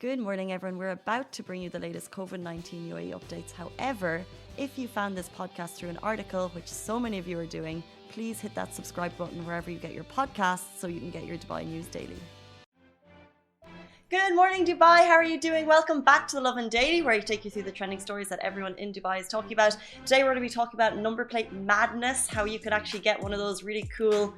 Good morning, everyone. We're about to bring you the latest COVID-19 UAE updates. However, if you found this podcast through an article, which so many of you are doing, please hit that subscribe button wherever you get your podcasts so you can get your Dubai news daily. Good morning, Dubai. How are you doing? Welcome back to the Lovin Daily, where I take you through the trending stories that everyone in Dubai is talking about. Today, we're going to be talking about number plate madness, how you can actually get one of those really cool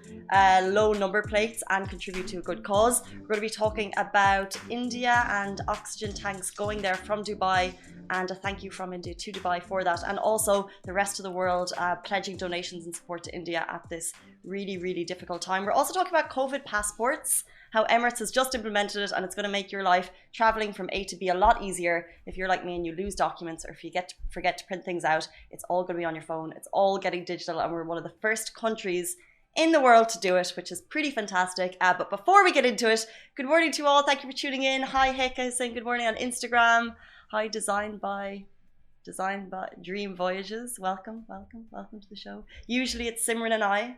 low number plates and contribute to a good cause. We're going to be talking about India and oxygen tanks going there from Dubai, and a thank you from India to Dubai for that. And also the rest of the world pledging donations and support to India at this really, really difficult time. We're also talking about COVID passports, how Emirates has just implemented it, and it's going to make your life traveling from A to B a lot easier. If you're like me and you lose documents, or if you forget to print things out, it's all going to be on your phone. It's all getting digital, and we're one of the first countries in the world to do it, which is pretty fantastic. But before we get into it, good morning to you all. Thank you for tuning in. Hi, Heka saying good morning on Instagram. Hi, Designed by Dream Voyages. Welcome to the show. Usually it's Simran and I.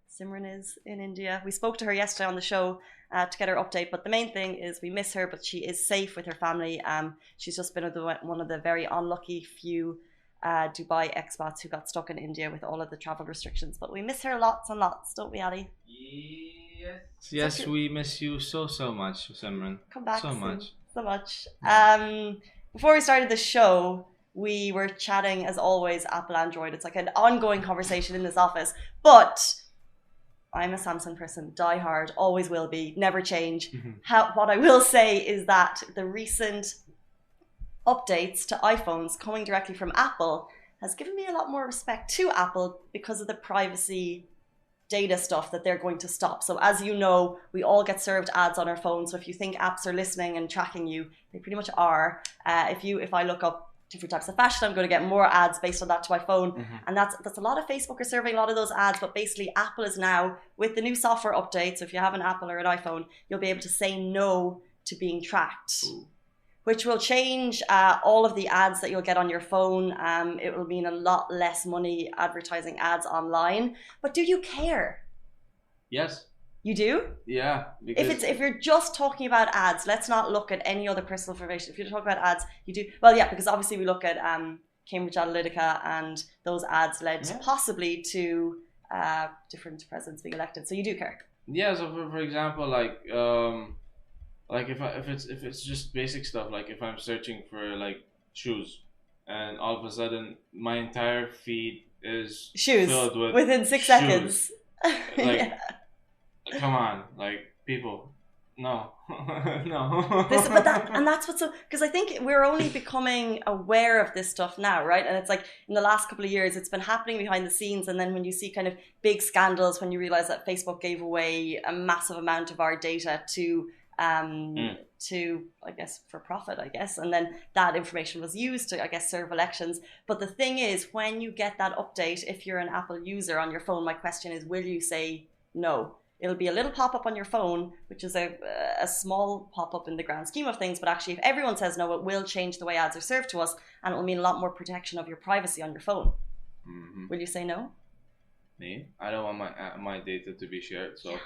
Simran is in India. We spoke to her yesterday on the show to get her update, but the main thing is we miss her, but she is safe with her family. She's just been one of the very unlucky few Dubai expats who got stuck in India with all of the travel restrictions, but we miss her lots and lots, don't we, Ali? Yes, we miss you so much, Simran. Come back so soon. much. Before we started the show, we were chatting, as always, Apple, Android. It's like an ongoing conversation in this office, but I'm a Samsung person, die hard, always will be, never change. What I will say is that the recent updates to iPhones coming directly from Apple has given me a lot more respect to Apple because of the privacy data stuff that they're going to stop. So as you know, we all get served ads on our phones. So if you think apps are listening and tracking you, they pretty much are. If I look up different types of fashion, I'm going to get more ads based on that to my phone. And that's a lot of Facebook are serving a lot of those ads, but basically Apple is now, with the new software update, so if you have an Apple or an iPhone, you'll be able to say no to being tracked. Which will change all of the ads that you'll get on your phone. It will mean a lot less money advertising ads online. But do you care? Yes. You do? Yeah. If you're just talking about ads, let's not look at any other personal information. If you're talking about ads, you do. Well, yeah, because obviously we look at Cambridge Analytica, and those ads led possibly to different presidents being elected. So you do care? Yeah. So for example, like if it's just basic stuff, like if I'm searching for like shoes, and all of a sudden my entire feed is shoes filled with within 6 shoes. seconds. Like, come on, like people, no, no. That's what's so, because I think we're only becoming aware of this stuff now, right? And it's like in the last couple of years, it's been happening behind the scenes. And then when you see kind of big scandals, when you realize that Facebook gave away a massive amount of our data to I guess for profit, and then that information was used to, I guess, serve elections. But the thing is, when you get that update, if you're an Apple user on your phone, my question is, will you say no? It'll be a little pop-up on your phone, which is a small pop-up in the grand scheme of things, but actually if everyone says no, it will change the way ads are served to us, and it will mean a lot more protection of your privacy on your phone. Will you say no? Me? I don't want my data to be shared, so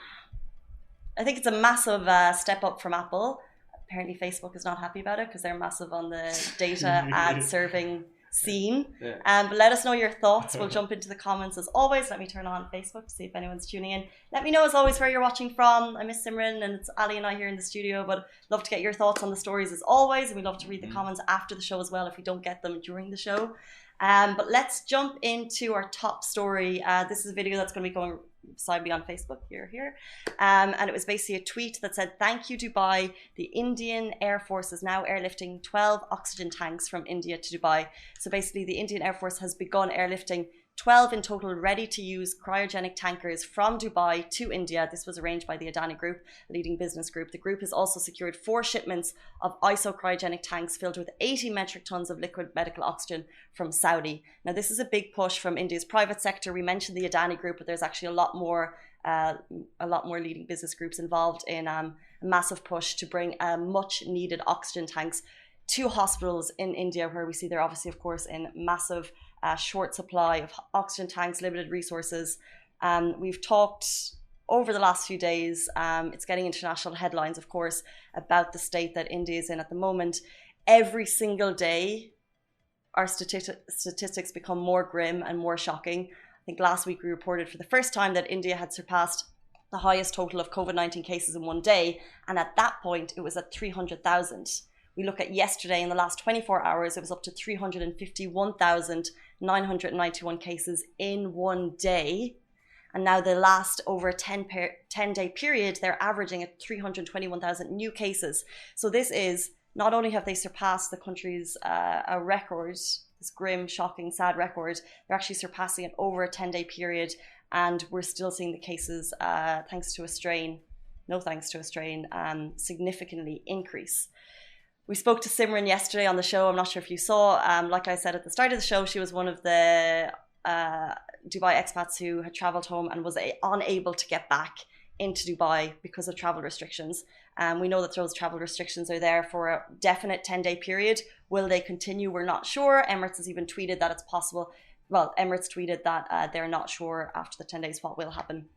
I think it's a massive step up from Apple. Apparently Facebook is not happy about it because they're massive on the data ad serving scene. But let us know your thoughts. We'll jump into the comments as always. Let me turn on Facebook to see if anyone's tuning in. Let me know as always where you're watching from. I miss Simran, and it's Ali and I here in the studio, but love to get your thoughts on the stories as always, and we love to read the comments after the show as well if we don't get them during the show. But let's jump into our top story. This is a video that's going to be going beside me on Facebook here. And it was basically a tweet that said, "Thank you, Dubai. The Indian Air Force is now airlifting 12 oxygen tanks from India to Dubai." So basically the Indian Air Force has begun airlifting 12 in total ready-to-use cryogenic tankers from Dubai to India. This was arranged by the Adani Group, a leading business group. The group has also secured 4 shipments of isocryogenic tanks filled with 80 metric tons of liquid medical oxygen from Saudi. Now, this is a big push from India's private sector. We mentioned the Adani Group, but there's actually a lot more leading business groups involved in a massive push to bring much-needed oxygen tanks to hospitals in India, where we see they're obviously, of course, in massive short supply of oxygen tanks, limited resources. We've talked over the last few days. It's getting international headlines, of course, about the state that India is in at the moment. Every single day, our statistics become more grim and more shocking. I think last week we reported for the first time that India had surpassed the highest total of COVID-19 cases in one day. And at that point, it was at 300,000. We look at yesterday, in the last 24 hours, it was up to 351,991 cases in one day. And now the last over a 10-day period, they're averaging at 321,000 new cases. So this is, not only have they surpassed the country's a record, this grim, shocking, sad record, they're actually surpassing it over a 10-day period. And we're still seeing the cases, thanks to a strain, significantly increase. We spoke to Simran yesterday on the show. I'm not sure if you saw. Like I said at the start of the show, she was one of the Dubai expats who had travelled home and was unable to get back into Dubai because of travel restrictions. We know that those travel restrictions are there for a definite 10-day period. Will they continue? We're not sure. Emirates has even tweeted that it's possible. Well, Emirates tweeted that they're not sure after the 10 days what will happen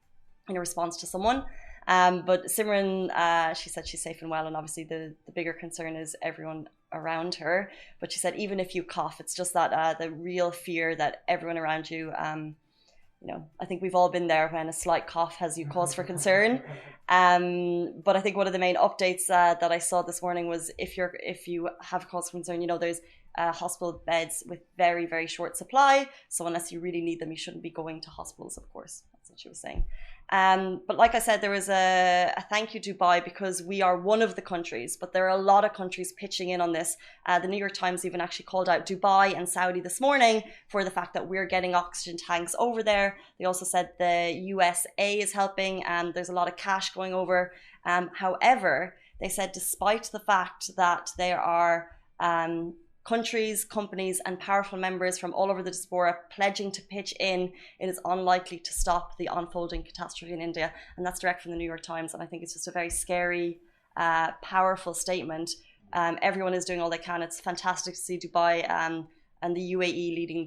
in response to someone. But Simran, she said she's safe and well, and obviously the bigger concern is everyone around her. But she said even if you cough, it's just that the real fear that everyone around you, I think we've all been there when a slight cough has you cause for concern. But I think one of the main updates that I saw this morning was if you have cause for concern, there's hospital beds with very, very short supply. So unless you really need them, you shouldn't be going to hospitals, of course. That's what she was saying. But like I said, there was a thank you Dubai, because we are one of the countries, but there are a lot of countries pitching in on this. The New York Times even actually called out Dubai and Saudi this morning for the fact that we're getting oxygen tanks over there. They also said the USA is helping, and there's a lot of cash going over. However, they said despite the fact that there are countries, companies and powerful members from all over the diaspora pledging to pitch in, it is unlikely to stop the unfolding catastrophe in India. And that's direct from the New York Times. And I think it's just a very scary, powerful statement. Everyone is doing all they can. It's fantastic to see Dubai and the UAE leading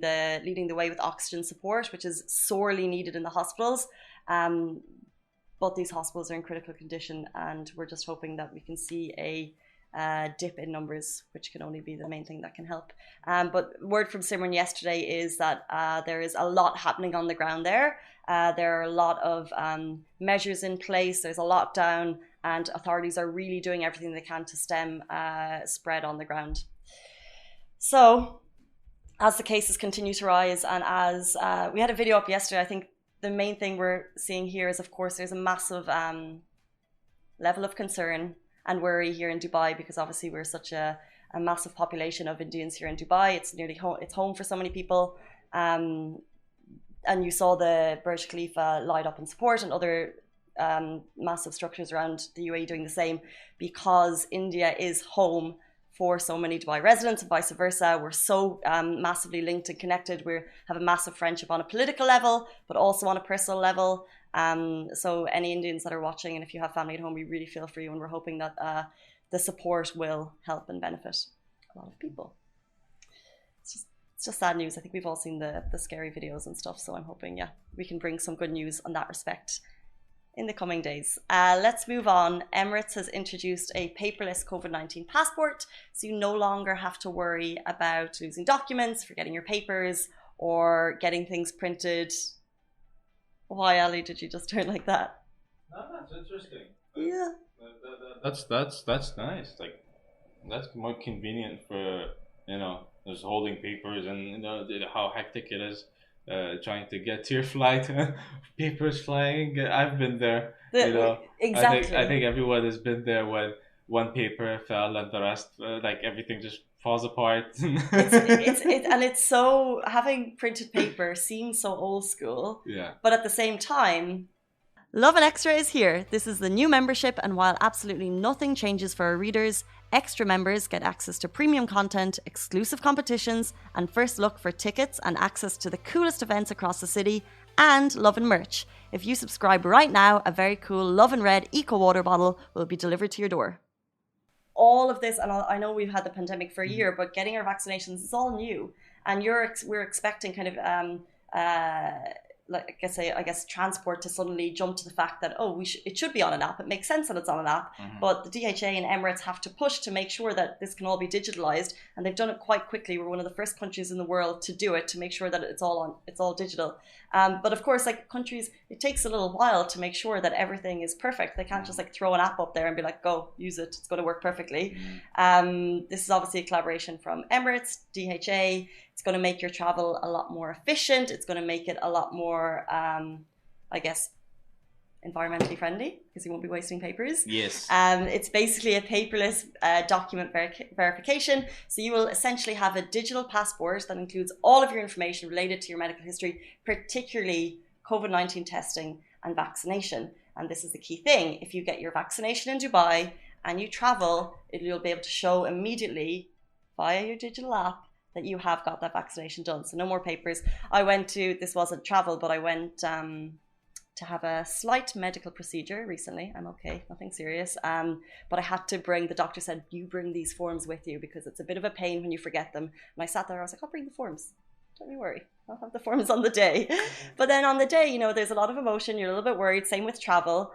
the way with oxygen support, which is sorely needed in the hospitals. But these hospitals are in critical condition, and we're just hoping that we can see a dip in numbers, which can only be the main thing that can help. But word from Simran yesterday is that there is a lot happening on the ground there. There are a lot of measures in place. There's a lockdown, and authorities are really doing everything they can to stem spread on the ground. So as the cases continue to rise, and as we had a video up yesterday, I think the main thing we're seeing here is, of course, there's a massive level of concern and worry here in Dubai, because obviously we're such a massive population of Indians here in Dubai. It's nearly it's home for so many people. And you saw the Burj Khalifa light up in support, and other massive structures around the UAE doing the same, because India is home for so many Dubai residents and vice versa. We're so massively linked and connected. We have a massive friendship on a political level, but also on a personal level. So any Indians that are watching, and if you have family at home, we really feel for you, and we're hoping that the support will help and benefit a lot of people. It's just sad news. I think we've all seen the scary videos and stuff, so I'm hoping, we can bring some good news on that respect in the coming days. Let's move on. Emirates has introduced a paperless COVID-19 passport, so you no longer have to worry about losing documents, forgetting your papers, or getting things printed. Why, Ali, did you just turn like that? No, that's interesting. Yeah. That's nice. Like, that's more convenient for, just holding papers, and how hectic it is trying to get to your flight. Papers flying. I've been there. Exactly. I think everyone has been there when one paper fell and the rest, everything just falls apart. It's so, having printed paper seems so old school. Yeah. But at the same time, Lovin Extra is here. This is the new membership, and while absolutely nothing changes for our readers, extra members get access to premium content, exclusive competitions, and first look for tickets and access to the coolest events across the city, and Lovin merch. If you subscribe right now, a very cool Lovin Red Eco Water bottle will be delivered to your door. All of this, and I know we've had the pandemic for a year, but getting our vaccinations is all new, and we're expecting kind of like I guess transport to suddenly jump to the fact that it should be on an app. It makes sense that it's on an app, but the DHA and Emirates have to push to make sure that this can all be digitalized, and they've done it quite quickly. We're one of the first countries in the world to do it, to make sure that it's all digital. But of course, like countries, it takes a little while to make sure that everything is perfect. They can't just like throw an app up there and be like, go use it, it's going to work perfectly. This is obviously a collaboration from Emirates, DHA. It's going to make your travel a lot more efficient. It's going to make it a lot more, I guess, environmentally friendly, because you won't be wasting papers. Yes. It's basically a paperless document verification. So you will essentially have a digital passport that includes all of your information related to your medical history, particularly COVID-19 testing and vaccination. And this is the key thing. If you get your vaccination in Dubai and you travel, you'll be able to show immediately via your digital app that you have got that vaccination done. So no more papers. This wasn't travel, but I went to have a slight medical procedure recently. I'm okay, nothing serious. But I had to the doctor said, you bring these forms with you because it's a bit of a pain when you forget them. And I sat there, I was like, I'll bring the forms. Don't you worry, I'll have the forms on the day. But then on the day, there's a lot of emotion. You're a little bit worried. Same with travel.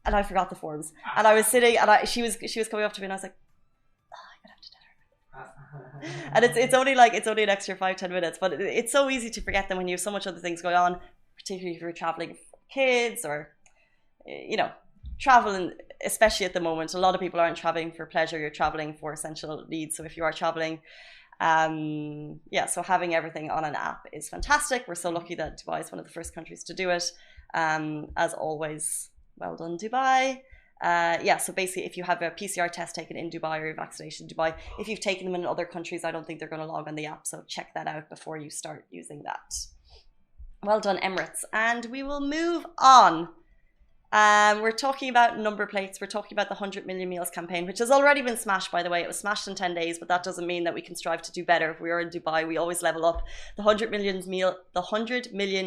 And I forgot the forms. And I was sitting, and she was coming up to me, and I was like, and it's only an extra 5-10 minutes, but it's so easy to forget them when you have so much other things going on, particularly if you're traveling with kids or traveling, especially at the moment. A lot of people aren't traveling for pleasure, you're traveling for essential needs. So if you are traveling, so having everything on an app is fantastic. We're so lucky that Dubai is one of the first countries to do it. As always, well done, Dubai. So basically, if you have a PCR test taken in Dubai or a vaccination in Dubai, if you've taken them in other countries, I don't think they're going to log on the app. So check that out before you start using that. Well done, Emirates. And we will move on. We're talking about number plates. We're talking about the 100 million meals campaign, which has already been smashed, by the way. It was smashed in 10 days, but that doesn't mean that we can strive to do better. If we are in Dubai, we always level up. The 100 million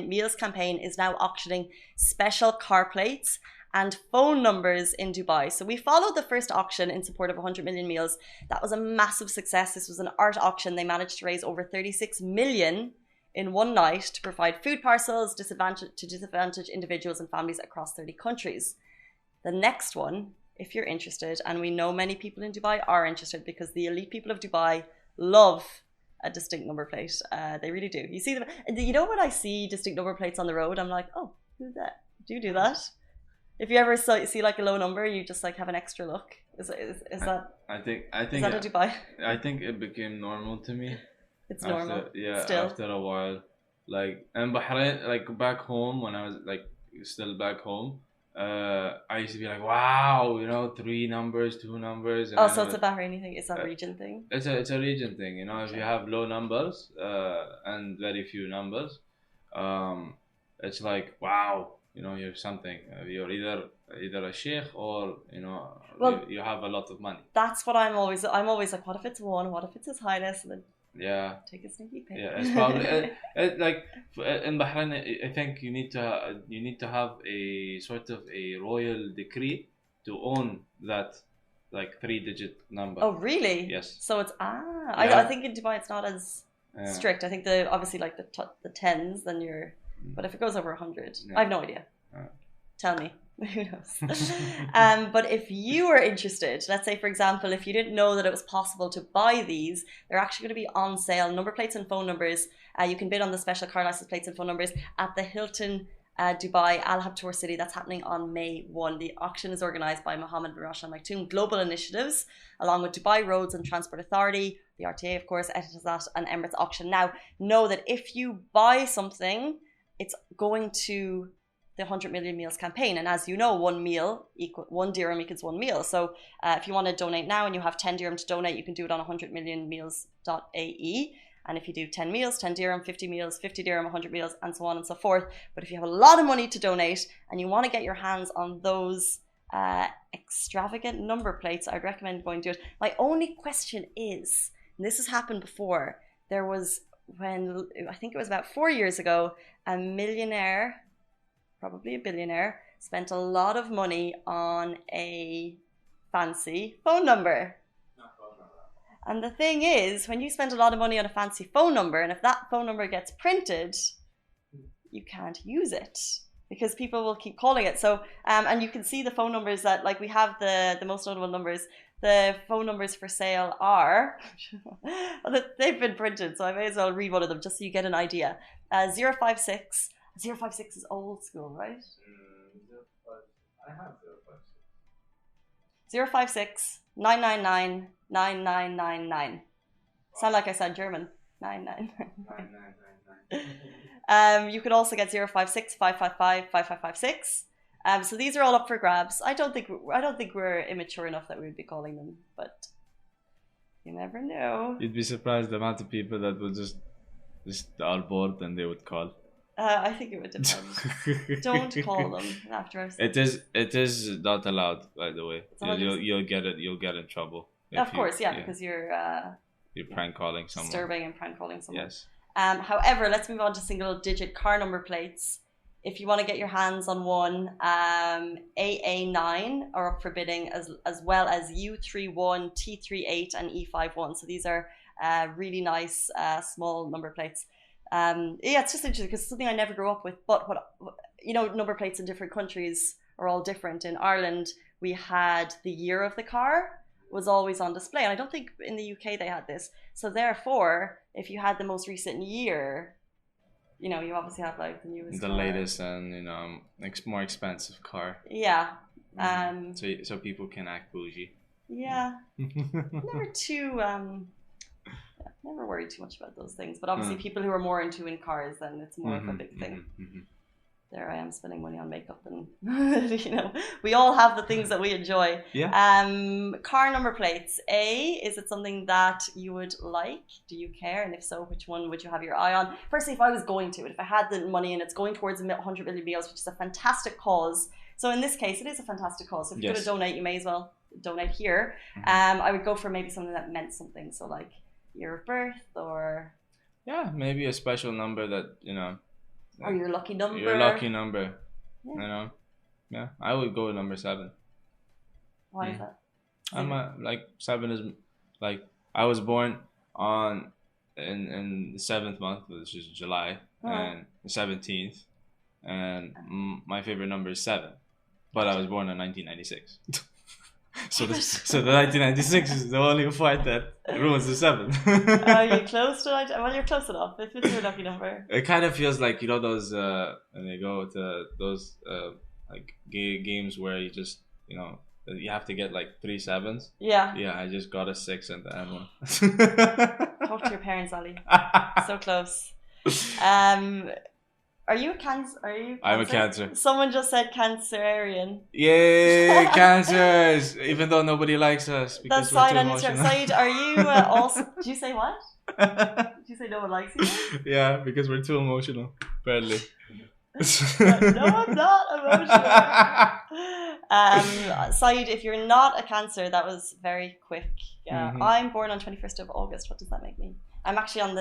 meals campaign is now auctioning special car plates and phone numbers in Dubai. So we followed the first auction in support of 100 million meals. That was a massive success. This was an art auction. They managed to raise over 36 million in one night to provide food parcels to disadvantaged individuals and families across 30 countries. The next one, if you're interested, and we know many people in Dubai are interested because the elite people of Dubai love a distinct number plate. They really do. You see them, when I see distinct number plates on the road, I'm like, oh, who's that? Do you do that? If you ever see like a low number, you just like have an extra look. Is that? I think is that a Dubai? I think it became normal to me. It's normal. Still. After a while, like in Bahrain, like back home when I was like still back home, I used to be like, wow, 3 numbers, 2 numbers. And so it's a Bahraini thing. It's a region thing. It's a region thing. If you have low numbers and very few numbers, it's like wow. You're something. You're either a sheikh or you have a lot of money. That's what I'm always like. What if it's 1? What if it's His Highness? And then take a sneaky peek. Yeah, it's probably like in Bahrain. I think you need to have a sort of a royal decree to own that like 3-digit number. Oh really? Yes. So it's I think in Dubai it's not as strict. I think obviously like the tens, then you're. But if it goes over 100, I have no idea. Tell me. Who knows? But if you are interested, let's say, for example, if you didn't know that it was possible to buy these, they're actually going to be on sale. Number plates and phone numbers. You can bid on the special car license plates and phone numbers at the Hilton Dubai Al Habtoor City. That's happening on May 1. The auction is organised by Mohammed bin Rashid Al Maktoum Global Initiatives, along with Dubai Roads and Transport Authority, the RTA, of course, Etisalat and Emirates Auction. Now, know that if you buy something, it's going to the 100 million meals campaign. And as you know, 1 dirham equals 1 meal. So if you want to donate now and you have 10 dirham to donate, you can do it on 100millionmeals.ae. And if you do 10 meals, 10 dirham, 50 meals, 50 dirham, 100 meals, and so on and so forth. But if you have a lot of money to donate and you want to get your hands on those extravagant number plates, I'd recommend going to it. My only question is, and this has happened before, there was when, I think it was about 4 years ago, a millionaire, probably a billionaire, spent a lot of money on a fancy phone number. And the thing is, when you spend a lot of money on a fancy phone number, and if that phone number gets printed, you can't use it because people will keep calling it. So, and you can see the phone numbers that, like, we have the most notable numbers. The phone numbers for sale are, they've been printed, so I may as well read one of them just so you get an idea. 056. 056 is old school, right? I have 056 999 9999. Sound like I said German. 9999. You could also get 056 555 5556. So these are all up for grabs. I don't think we're immature enough that we would be calling them, but you never know. You'd be surprised the amount of people that would just are bored and they would call. I think it would depend. Don't call them after I've said it is not allowed, by the way. You'll get in trouble. Of course, because you're prank calling someone. Disturbing and prank calling someone. Yes. However, let's move on to single digit car number plates. If you want to get your hands on one, AA9 are up for bidding, as well as U31, T38 and E51. So these are really nice small number plates. It's just interesting because it's something I never grew up with. But number plates in different countries are all different. In Ireland, we had the year of the car was always on display, and I don't think in the UK they had this. So therefore, if you had the most recent year, you obviously have like the newest, the latest, and more expensive car. Yeah. So people can act bougie. Yeah. Never worried too much about those things, but obviously people who are more in cars, then it's more of a big thing. There I am spending money on makeup, and we all have the things that we enjoy. Yeah. Car number plates. Is it something that you would like? Do you care? And if so, which one would you have your eye on? Firstly, if I was going to it, if I had the money and it's going towards 100 million meals, which is a fantastic cause. So in this case, it is a fantastic cause. So if you're going to donate, you may as well donate here. I would go for maybe something that meant something. So like year of birth, or maybe a special number that or your lucky number. Yeah. I would go with number 7. Why is that? I'm like 7 is like, I was born in the 7th month, which is July, and the 17th, and my favorite number is 7, but I was born in 1996. So the 1996 is the only fight that ruins the 7. Are you close to it? Well, you're close enough. If it's your lucky number. It kind of feels like those when they go to those like games where you just you have to get like 3 7s. Yeah. Yeah, I just got a 6 and the end one. Talk to your parents, Ali. So close. Are you a Cancer? I'm a Cancer. Someone just said Cancerian. Yay, Cancers! Even though nobody likes us because that's we're too emotional. Said, are you also? Did you say what? Did you say no one likes you? Yeah, because we're too emotional. Apparently. No, I'm not emotional. Said, if you're not a Cancer, that was very quick. I'm born on 21st of August. What does that make me? I'm actually on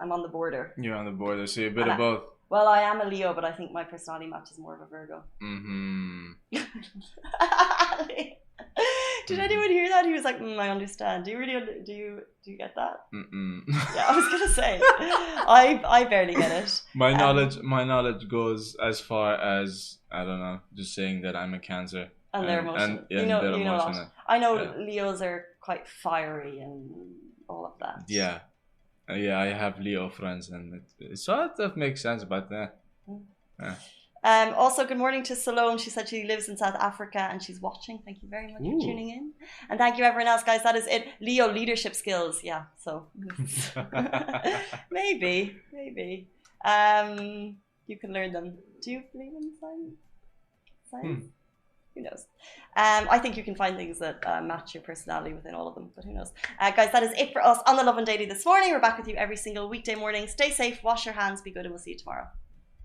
I'm on the border. You're on the border, so you're a bit of both. Well, I am a Leo, but I think my personality match is more of a Virgo. Did anyone hear that? He was like, I understand. Do you really? Do you get that? Yeah, I was gonna say, I barely get it. My knowledge goes as far as, I don't know, just saying that I'm a Cancer. And they're emotional. You know that. I know Leos are quite fiery and all of that. Yeah. I have Leo friends, and it sort of makes sense, but also, good morning to Salome. She said she lives in South Africa and she's watching. Thank you very much for tuning in, and thank you everyone else, guys. That is it. Leo leadership skills. Yeah, so maybe you can learn them. Do you believe in science? Who knows? I think you can find things that match your personality within all of them, but who knows? Guys, that is it for us on the Lovin Daily this morning. We're back with you every single weekday morning. Stay safe, wash your hands, be good, and we'll see you tomorrow.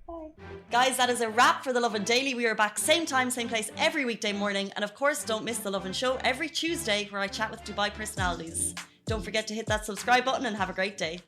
Bye. Guys, that is a wrap for the Lovin Daily. We are back same time, same place every weekday morning. And of course, don't miss the Lovin Show every Tuesday where I chat with Dubai personalities. Don't forget to hit that subscribe button and have a great day.